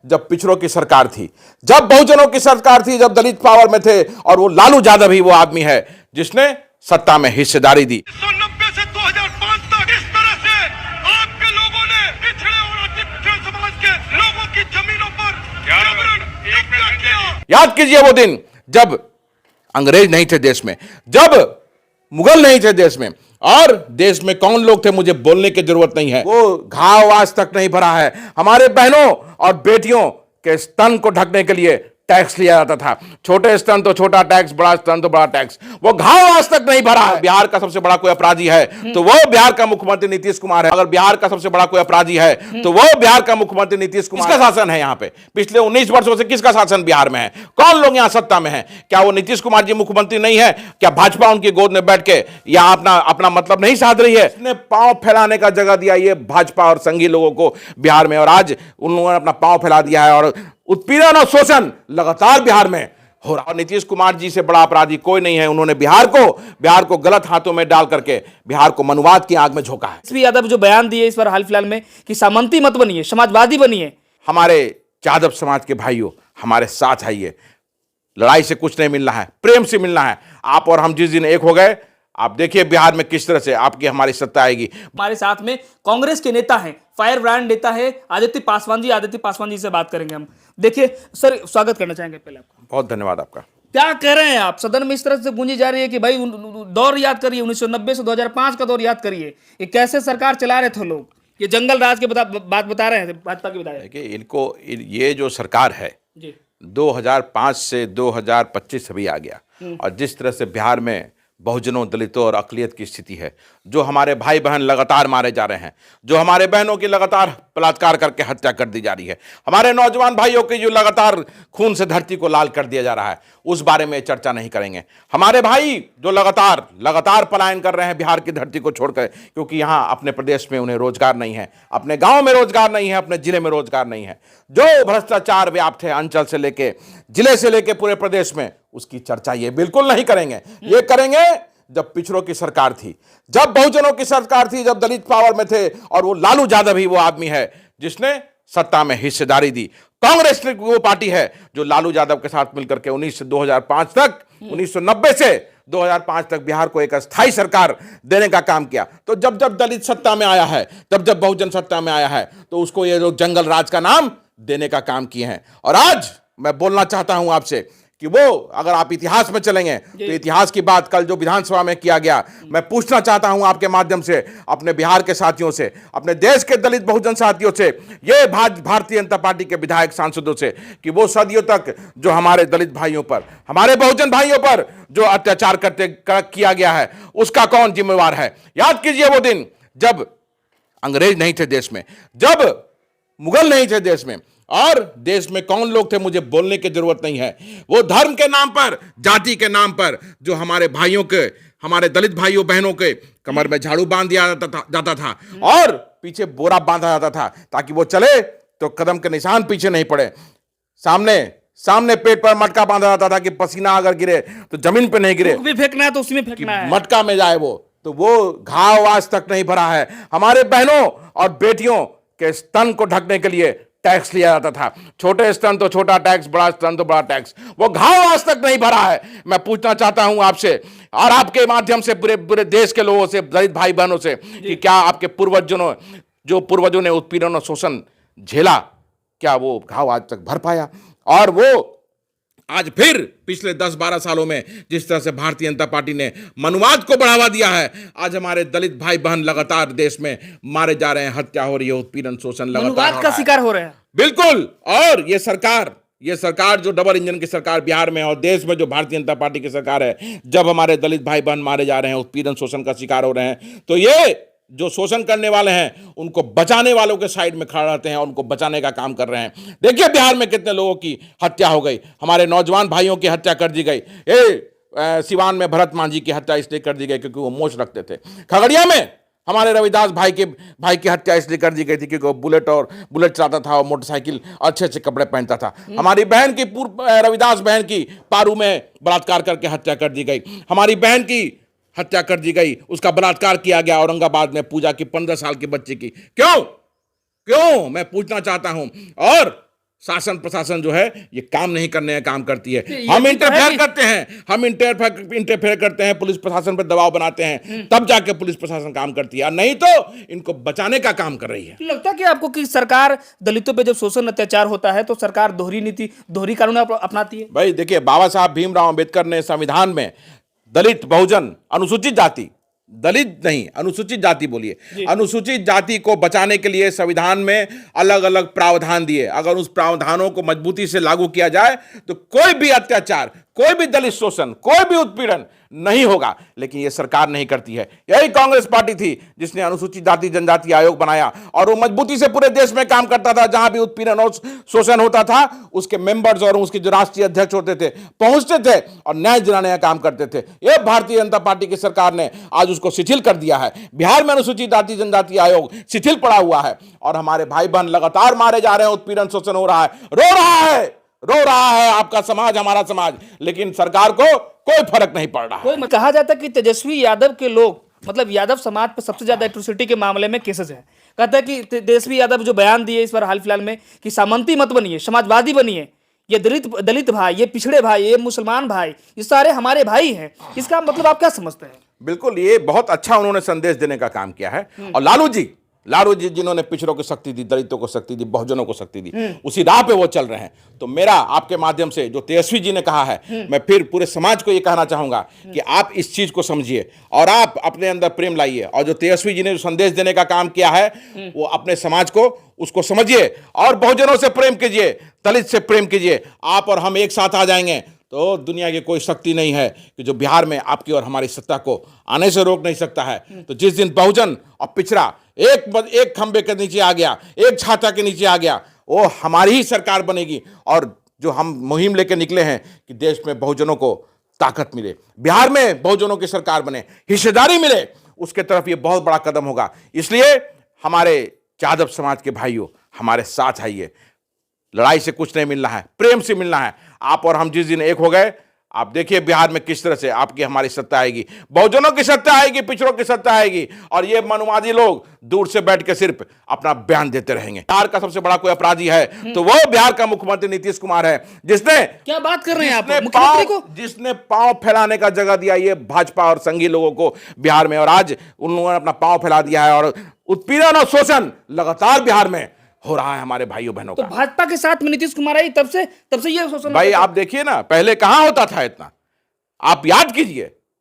जब पिछड़ों की सरकार थी, जब बहुजनों की सरकार थी, जब दलित पावर में थे, और वो लालू यादव ही वो आदमी है जिसने सत्ता में हिस्सेदारी दी। 1990 से 2005 तक इस तरह से आपके लोगों ने पिछड़े और अति पिछड़े समाज के लोगों की जमीनों पर जबरन कब्जा किया। याद कीजिए वो दिन जब अंग्रेज नहीं थे देश में, जब मुगल नहीं थे देश में, और देश में कौन लोग थे मुझे बोलने की जरूरत नहीं है। वो घाव आज तक नहीं भरा है। हमारे बहनों और बेटियों के स्तन को ढकने के लिए टैक्स लिया जाता था। छोटे स्तन तो छोटा टैक्स, बड़ा स्तन तो बड़ा टैक्स। वो घाव आज तक नहीं भरा है। बिहार का सबसे बड़ा कोई अपराधी है तो वो बिहार का मुख्यमंत्री नीतीश कुमार है। अगर बिहार का सबसे बड़ा कोई अपराधी है तो वो बिहार का मुख्यमंत्री नीतीश कुमार। किसका शासन है यहाँ पे? पिछले 19 वर्षों से किसका शासन बिहार में है? कौन लोग यहाँ सत्ता में है? क्या वो नीतीश कुमार जी मुख्यमंत्री नहीं है? क्या भाजपा उनकी गोद में बैठ के यहाँ अपना मतलब नहीं साध रही है? इसने पांव फैलाने का जगह दिया ये भाजपा और संघी लोगों को बिहार में, और आज उन लोगों ने अपना पांव फैला दिया है और उत्पीड़न और शोषण लगातार बिहार में हो रहा है। नीतीश कुमार जी से बड़ा अपराधी कोई नहीं है। उन्होंने बिहार को गलत हाथों में डाल करके बिहार को मनुवाद की आग में झोंका है। एसपी यादव जो बयान दिए इस बार हाल फिलहाल में कि सामंती मत बनिए, समाजवादी बनिए। हमारे यादव समाज के भाइयों, हमारे साथ आइए। लड़ाई से कुछ नहीं मिलना है, प्रेम से मिलना है। आप और हम जिस दिन एक हो गए, आप देखिए बिहार में किस तरह से आपकी हमारी सत्ता आएगी। हमारे साथ में कांग्रेस के नेता हैं, फायर ब्रांड नेता है आदित्य पासवान जी से बात करेंगे हम। देखिए सर, स्वागत करना चाहेंगे पहले आपका। बहुत धन्यवाद आपका। क्या कह रहे हैं आप? सदन में इस तरह से गूंजी जा रही है कि भाई दौर याद करिए, 1990 से 2005 का दौर याद करिए, ये कैसे सरकार चला रहे थे लोग। ये जंगल राज के बात बता रहे हैं भाजपा के विधायक। देखिए, इनको ये जो सरकार है जी 2005 से 2025 अभी आ गया, और जिस तरह से बिहार में बहुजनों, दलितों और अक़लियत की स्थिति है, जो हमारे भाई बहन लगातार मारे जा रहे हैं, जो हमारे बहनों की लगातार बलात्कार करके हत्या कर दी जा रही है, हमारे नौजवान भाइयों की जो लगातार खून से धरती को लाल कर दिया जा रहा है, उस बारे में चर्चा नहीं करेंगे। हमारे भाई जो लगातार पलायन कर रहे हैं बिहार की धरती को छोड़कर, क्योंकि यहाँ अपने प्रदेश में उन्हें रोजगार नहीं है, अपने गांव में रोजगार नहीं है, अपने जिले में रोजगार नहीं है। जो भ्रष्टाचार व्याप्त है अंचल से लेके जिले से लेके पूरे प्रदेश में, उसकी चर्चा ये बिल्कुल नहीं करेंगे। ये करेंगे जब पिछड़ों की सरकार थी, जब बहुजनों की सरकार थी, जब दलित पावर में थे, और वो लालू यादव ही वो आदमी है जिसने सत्ता में हिस्सेदारी दी। कांग्रेस वो पार्टी है जो लालू यादव के साथ मिलकर के 1990 से 2005 तक बिहार को एक अस्थायी सरकार देने का काम किया। तो जब दलित सत्ता में आया है, जब बहुजन सत्ता में आया है, तो उसको ये लोग जंगल राज का नाम देने का काम किए हैं। और आज मैं बोलना चाहता हूं आपसे कि वो, अगर आप इतिहास में चलेंगे तो इतिहास की बात कल जो विधानसभा में किया गया, मैं पूछना चाहता हूं आपके माध्यम से अपने बिहार के साथियों से, अपने देश के दलित बहुजन साथियों से, ये भारतीय जनता पार्टी के विधायक सांसदों से, कि वो सदियों तक जो हमारे दलित भाइयों पर, हमारे बहुजन भाइयों पर जो अत्याचार किया गया है, उसका कौन जिम्मेवार है। याद कीजिए वो दिन जब अंग्रेज नहीं थे देश में, जब मुगल नहीं थे देश में, और देश में कौन लोग थे मुझे बोलने की जरूरत नहीं है। वो धर्म के नाम पर, जाति के नाम पर जो हमारे भाइयों के, हमारे दलित भाइयों बहनों के कमर में झाड़ू बांध दिया जाता था और पीछे बोरा बांधा जाता था, ताकि वो चले तो कदम के निशान पीछे नहीं पड़े। सामने पेट पर मटका बांधा जाता था कि पसीना अगर गिरे तो जमीन पे नहीं गिरे, भी फेंकना है तो उसमें फेंकना है, मटका में जाए वो। तो वो घाव आज तक नहीं भरा है। हमारे बहनों और बेटियों के स्तन को ढकने के लिए टैक्स लिया जाता था। छोटे स्तन तो छोटा टैक्स, बड़ा स्तन तो बड़ा टैक्स। वो घाव आज तक नहीं भरा है। मैं पूछना चाहता हूं आपसे और आपके माध्यम से पूरे देश के लोगों से, दलित भाई बहनों से, कि क्या आपके पूर्वजों ने उत्पीड़न और शोषण झेला, क्या वो घाव आज तक भर पाया? और वो आज फिर पिछले 10-12 सालों में जिस तरह से भारतीय जनता पार्टी ने मनुवाद को बढ़ावा दिया है, आज हमारे दलित भाई बहन लगातार देश में मारे जा रहे हैं, हत्या हो रही है, उत्पीड़न शोषण लगातार का शिकार हो रहे हैं। बिल्कुल। और ये सरकार जो डबल इंजन की सरकार बिहार में और देश में जो भारतीय जनता पार्टी की सरकार है, जब हमारे दलित भाई बहन मारे जा रहे हैं, उत्पीड़न शोषण का शिकार हो रहे हैं, तो ये जो शोषण करने वाले हैं उनको बचाने वालों के साइड में खड़ा रहते हैं और उनको बचाने का काम कर रहे हैं। देखिए बिहार में कितने लोगों की हत्या हो गई, हमारे नौजवान भाइयों की हत्या कर दी गई। सिवान में भरत मांझी की हत्या इसलिए कर दी गई क्योंकि वो मोच रखते थे। खगड़िया में हमारे रविदास भाई की हत्या इसलिए कर दी गई थी क्योंकि वो बुलेट चलाता था और मोटरसाइकिल अच्छे कपड़े पहनता था। हमारी बहन की रविदास बहन की पारू में बलात्कार करके हत्या कर दी गई। हमारी बहन की हत्या कर दी गई, उसका बलात्कार किया गया औरंगाबाद में पूजा की 15 साल की बच्ची की। क्यों मैं पूछना चाहता हूं। और शासन प्रशासन जो है ये काम नहीं करने का काम करती है। ये हम भी तो है इंटरफेयर कि- करते हैं, हम इंटरफेयर करते हैं, पुलिस प्रशासन पर दबाव बनाते हैं, तब जाके पुलिस प्रशासन काम करती है, और नहीं तो इनको बचाने का काम कर रही है। लगता है कि आपको कि सरकार दलितों पे जब शोषण अत्याचार होता है तो सरकार दोहरी नीति दोहरी कानून अपनाती है? भाई देखिए, बाबा साहब भीमराव अंबेडकर ने संविधान में दलित, बहुजन, अनुसूचित जाति, दलित नहीं अनुसूचित जाति बोलिए, अनुसूचित जाति को बचाने के लिए संविधान में अलग अलग प्रावधान दिए। अगर उस प्रावधानों को मजबूती से लागू किया जाए तो कोई भी अत्याचार, कोई भी दलित शोषण, कोई भी उत्पीड़न नहीं होगा, लेकिन यह सरकार नहीं करती है। यही कांग्रेस पार्टी थी जिसने अनुसूचित जाति जनजाति आयोग बनाया, और वो मजबूती से पूरे देश में काम करता था। जहां भी उत्पीड़न और शोषण होता था, उसके मेंबर्स और उसके जो राष्ट्रीय अध्यक्ष होते थे पहुंचते थे और न्याय दिलाने का काम करते थे। यह भारतीय जनता पार्टी की सरकार ने आज उसको शिथिल कर दिया है। बिहार में अनुसूचित जाति जनजाति आयोग शिथिल पड़ा हुआ है, और हमारे भाई बहन लगातार मारे जा रहे हैं, उत्पीड़न शोषण हो रहा है, रो रहा है आपका समाज, हमारा समाज, लेकिन सरकार को कोई फर्क नहीं पड़ रहा है। कोई कहा जाता है कि तेजस्वी यादव के लोग, मतलब यादव समाज पर सबसे ज्यादा एट्रोसिटी के मामले में केसेस है। कहता है कि तेजस्वी यादव जो बयान दिए इस बार हाल फिलहाल में कि सामंती मत बनिए, समाजवादी बनिए, ये दलित भाई, ये पिछड़े भाई, ये मुसलमान भाई, ये सारे हमारे भाई हैं, इसका मतलब आप क्या समझते हैं? बिल्कुल, ये बहुत अच्छा उन्होंने संदेश देने का काम किया है। और लालू जी जिन्होंने पिछड़ों को शक्ति दी, दलितों को शक्ति दी, बहुजनों को शक्ति दी, उसी राह पे वो चल रहे हैं। तो मेरा आपके माध्यम से जो तेजस्वी जी ने कहा है, मैं फिर पूरे समाज को ये कहना चाहूंगा कि आप इस चीज को समझिए और आप अपने अंदर प्रेम लाइए, और जो तेजस्वी जी ने जो संदेश देने का काम किया है वो अपने समाज को उसको समझिए, और बहुजनों से प्रेम कीजिए, दलित से प्रेम कीजिए। आप और हम एक साथ आ जाएंगे तो दुनिया की कोई शक्ति नहीं है कि जो बिहार में आपकी और हमारी सत्ता को आने से रोक नहीं सकता है। तो जिस दिन बहुजन और पिछड़ा एक खंबे के नीचे आ गया, एक छाता के नीचे आ गया, वो हमारी ही सरकार बनेगी। और जो हम मुहिम लेके निकले हैं कि देश में बहुजनों को ताकत मिले, बिहार में बहुजनों की सरकार बने, हिस्सेदारी मिले, उसके तरफ ये बहुत बड़ा कदम होगा। इसलिए हमारे यादव समाज के भाइयों, हमारे साथ आइए। लड़ाई से कुछ नहीं मिलना है, प्रेम से मिलना है। आप और हम जिस दिन एक हो गए, आप देखिए बिहार में किस तरह से आपकी हमारी सत्ता आएगी, बहुजनों की सत्ता आएगी, पिछड़ों की सत्ता आएगी, और ये मनवादी लोग दूर से बैठ के सिर्फ अपना बयान देते रहेंगे। बिहार का सबसे बड़ा कोई अपराधी है तो वो बिहार का मुख्यमंत्री नीतीश कुमार है, जिसने क्या बात कर रहे हैं आप मुख्यमंत्री को? जिसने पांव फैलाने का जगह दिया ये भाजपा और संघी लोगों को बिहार में, और आज उन लोगों ने अपना पांव फैला दिया है, और उत्पीड़न और शोषण लगातार बिहार में हो रहा है हमारे भाइयों बहनों तो का। भाजपा के साथ में नीतीश कुमार आई तब से ये शोषण भाई आप देखिए ना, पहले कहां होता था इतना। आप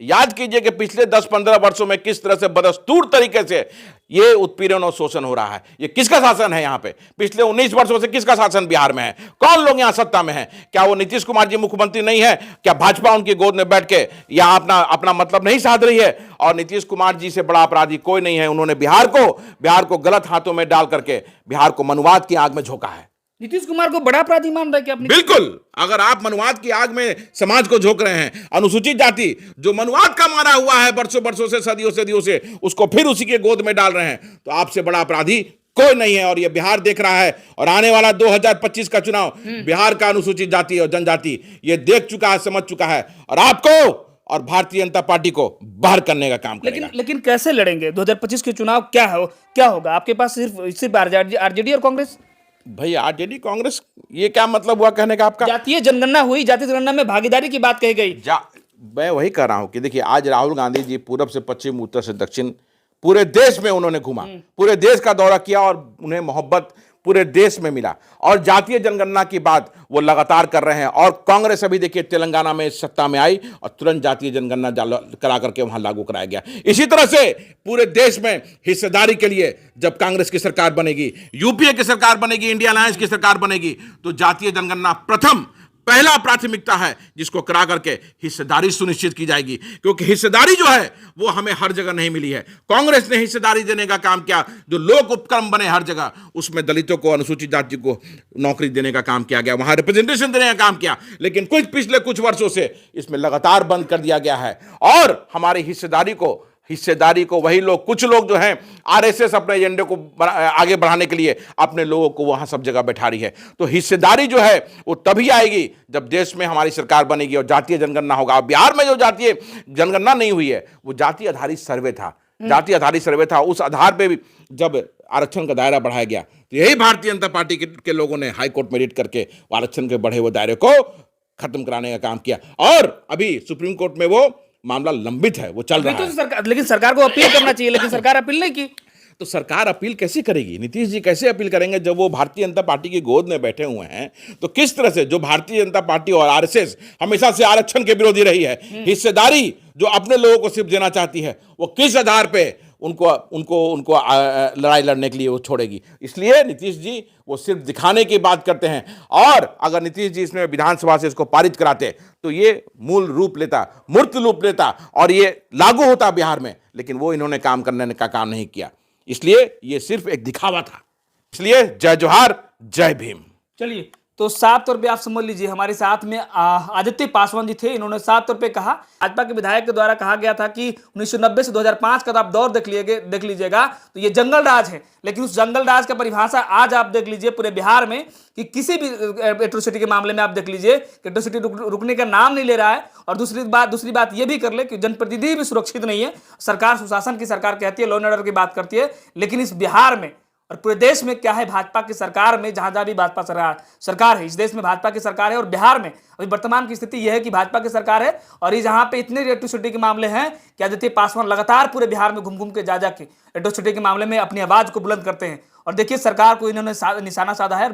याद कीजिए कि पिछले 10-15 वर्षों में किस तरह से बदस्तूर तरीके से ये उत्पीड़न और शोषण हो रहा है। ये किसका शासन है यहाँ पे? पिछले 19 वर्षों से किसका शासन बिहार में है? कौन लोग यहाँ सत्ता में हैं? क्या वो नीतीश कुमार जी मुख्यमंत्री नहीं है? क्या भाजपा उनकी गोद में बैठ के यहाँ अपना मतलब नहीं साध रही है? और नीतीश कुमार जी से बड़ा अपराधी कोई नहीं है। उन्होंने बिहार को गलत हाथों में डाल करके बिहार को मनुवाद की आग में झोंका है। नीतीश कुमार को बड़ा अपराधी मान रहे हैं क्या अपनी? बिल्कुल, अगर आप मनुवाद की आग में समाज को झोंक रहे हैं, अनुसूचित जाति जो मनुवाद का मारा हुआ है वर्षों से, सदियों से, उसको फिर उसी के गोद में डाल रहे हैं, तो आपसे बड़ा अपराधी कोई नहीं है। और ये बिहार देख रहा है, और आने वाला 2025 का चुनाव बिहार का अनुसूचित जाति और जनजाति ये देख चुका है, समझ चुका है, और आपको और भारतीय जनता पार्टी को बाहर करने का काम करेगा। लेकिन कैसे लड़ेंगे 2025 के चुनाव? क्या होगा आपके पास? सिर्फ आरजेडी और कांग्रेस? भाई आरजेडी कांग्रेस, ये क्या मतलब हुआ कहने का आपका? जातीय जनगणना हुई, जातीय जनगणना में भागीदारी की बात कही गई। मैं वही कह रहा हूं कि देखिए, आज राहुल गांधी जी पूरब से पश्चिम, उत्तर से दक्षिण, पूरे देश में उन्होंने घूमा, पूरे देश का दौरा किया, और उन्हें मोहब्बत पूरे देश में मिला, और जातीय जनगणना की बात वो लगातार कर रहे हैं। और कांग्रेस अभी देखिए तेलंगाना में सत्ता में आई और तुरंत जातीय जनगणना करा करके वहां लागू कराया गया। इसी तरह से पूरे देश में हिस्सेदारी के लिए जब कांग्रेस की सरकार बनेगी, यूपीए की सरकार बनेगी, इंडिया अलायंस की सरकार बनेगी, तो जातीय जनगणना पहला प्राथमिकता है जिसको करा करके हिस्सेदारी सुनिश्चित की जाएगी। क्योंकि हिस्सेदारी जो है वो हमें हर जगह नहीं मिली है। कांग्रेस ने हिस्सेदारी देने का काम किया, जो लोक उपक्रम बने हर जगह, उसमें दलितों को, अनुसूचित जाति को नौकरी देने का काम किया गया, वहां रिप्रेजेंटेशन देने का काम किया। लेकिन पिछले कुछ वर्षों से इसमें लगातार बंद कर दिया गया है, और हमारी हिस्सेदारी को वही लोग, कुछ लोग जो हैं आरएसएस अपने एजेंडे को आगे बढ़ाने के लिए अपने लोगों को वहां सब जगह बैठा रही है। तो हिस्सेदारी जो है वो तभी आएगी जब देश में हमारी सरकार बनेगी और जातीय जनगणना होगा। बिहार में जो जातीय जनगणना नहीं हुई है वो जाति आधारित सर्वे था, जाति आधारित सर्वे था, उस आधार पे भी जब आरक्षण का दायरा बढ़ाया गया तो यही भारतीय जनता पार्टी के लोगों ने हाई कोर्ट में रिट करके आरक्षण के बढ़े हुए दायरे को खत्म कराने का काम किया, और अभी सुप्रीम कोर्ट में वो मामला लंबित है, वो चल रहा है। लेकिन सरकार को अपील करना चाहिए, लेकिन सरकार अपील नहीं की। तो सरकार अपील कैसे करेगी? नीतीश जी कैसे अपील करेंगे जब वो भारतीय जनता पार्टी की गोद में बैठे हुए हैं? तो किस तरह से, जो भारतीय जनता पार्टी और आरएसएस हमेशा से आरक्षण के विरोधी रही है, हिस्सेदारी जो अपने लोगों को सिर्फ देना चाहती है, वो किस आधार पे उनको लड़ाई लड़ने के लिए वो छोड़ेगी? इसलिए नीतीश जी वो सिर्फ दिखाने की बात करते हैं, और अगर नीतीश जी इसमें विधानसभा से इसको पारित कराते तो ये मूल रूप लेता, मूर्त रूप लेता और ये लागू होता बिहार में, लेकिन वो इन्होंने काम करने का काम नहीं किया, इसलिए ये सिर्फ एक दिखावा था। इसलिए जय जोहार, जय भीम। चलिए, तो साफ तौर पे आप समझ लीजिए, हमारे साथ में आदित्य पासवान जी थे। इन्होंने साफ तौर पे कहा, भाजपा के विधायक के द्वारा कहा गया था कि 1990 से 2005 का तो आप दौर देख लीजिएगा तो ये जंगल राज है, लेकिन उस जंगल राज का परिभाषा आज आप देख लीजिए पूरे बिहार में कि किसी भी एट्रोसिटी के मामले में आप देख लीजिए कि एट्रोसिटी रुकने का नाम नहीं ले रहा है। और दूसरी बात ये भी कर ले कि जनप्रतिनिधि भी सुरक्षित नहीं है। सरकार सुशासन की सरकार कहती है, लॉ एंड ऑर्डर की बात करती है, लेकिन इस बिहार में और पूरे देश में क्या है, भाजपा की सरकार में, जहां भी भाजपा सरकार है, इस देश में भाजपा की सरकार है, और बिहार में अभी वर्तमान की स्थिति यह है कि भाजपा की सरकार है। और ये जहां पे इतने एट्रोसिटी के मामले हैं कि आदित्य पासवान लगातार पूरे बिहार में घूम घूम के जा के एट्रोसिटी के मामले में अपनी आवाज को बुलंद करते हैं। और देखिए, सरकार को इन्होंने निशाना साधा है।